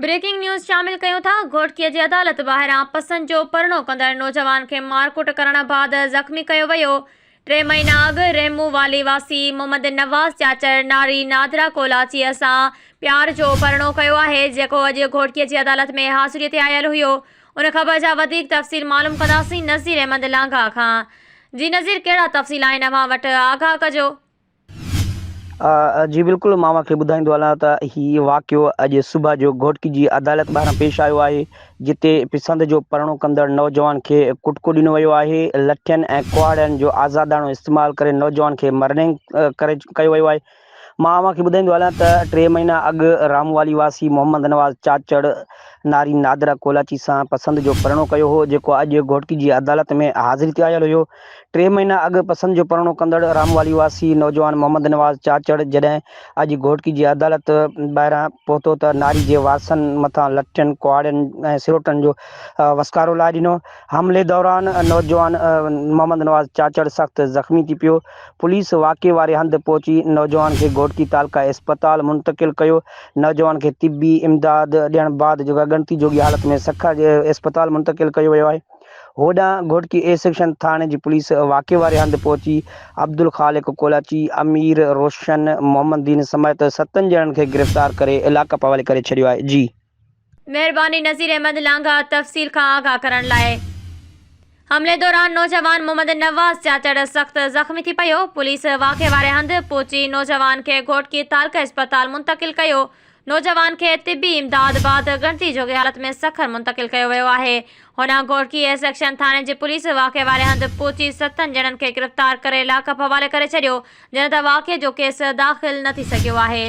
Breaking news शामिल कयूं था। घोटकीअ जी अदालत ॿाहिरां पसंदि जो परिणो कंदड़ नौजवान खे मारकुट करण बाद ज़ख़्मी कयो वियो। 3 महीना अॻु रेमू वाली वासी मोहम्मद नवाज़ चाचर नारी नादरा कोलाचीअ सां प्यार जो परिणो कयो आहे, जेको अॼु घोटकीअ जी अदालत में हाज़िरीअ ते आयल हुयो। उन ख़बर जा वधीक तफ़सील मालूम कंदासीं नज़ीर अहमद लांघा खां। जी नज़ीर, कहिड़ा तफ़सील आहिनि अव्हां वटि, आगाह कजो। जी बिल्कुलु, मां तव्हांखे ॿुधाईंदो हलां त हीउ वाक़ियो अॼु सुबुह जो घोटकी जी अदालत ॿाहिरां पेश आयो आहे, जिते पसंदि जो परिणो कंदड़ नौजवान खे कुटको ॾिनो वियो आहे। लठियनि ऐं कुहाड़नि जो आज़ादाणो इस्तेमालु करे नौजवान खे मरने कयो वियो आहे। मां तव्हांखे ॿुधाईंदो हलां त 3 महीना अॻु रामवाली वासी मोहम्मद नवाज़ चाचड़ नारी नादरा कोलाची सां पसंदि जो परिणो कयो हो, जेको अॼु घोटकी जी अदालत में हाज़िरी ते आयल हुयो। 3 महीना अॻु पसंदि जो परिणो कंदड़ रामवाली वासी नौजवान मोहम्मद नवाज़ चाचड़ जॾहिं अॼु घोटकी जी अदालत ॿाहिरां पहुतो त नारी जे वारसनि मथां लठियनि कुहाड़नि ऐं सिरोटनि जो वसकारो लाइ ॾिनो। हमले दौरान नौजवान मोहम्मद नवाज़ चाचड़ सख़्तु ज़ख़्मी थी पियो। पुलिस वाक़े वारे हंधि पहुची नौजवान खे घोटकी तालका इस्पताल मुंतक़िल कयो। नौजवान खे तिबी इमदाद ॾियण बाद जो गणती जोगी हालत में सखर इस्पताल मुंतक़िल कयो वियो आहे। होॾां Ghotki A section Thane ji police वाक़े वारे हंधि पहुची अब्दुल ख़ालिक कोलाची, अमीर रोशन, मोहम्मद दीन समेत 7 ॼणनि खे गिरफ़्तार करे इलाक़ा हवाले करे छॾियो आहे। जी महिरबानी नज़ीर अहमद लांघा तफ़सील खां आगाह करण लाइ। हमले दौरान नौजवान मोहम्मद नवाज़ चाचड़ सख़्तु ज़ख़्मी थी पियो। पुलिस वाक़े वारे हंधि पहुची नौजवान खे घोटकी तालका इस्पताल मुंतक़िल कयो। नौजवान खे तिबी इमदाद बाद गणती जोगी हालत में सखर मुंतक़िल कयो वियो आहे। होॾां Ghotki A section Thane ji police वाक़े वारे हंधि पहुची 7 ॼणनि खे गिरफ़्तार करे इलाक़ा हवाले करे छॾियो, जॾहिं त वाक़े जो केस दाख़िल न थी सघियो आहे।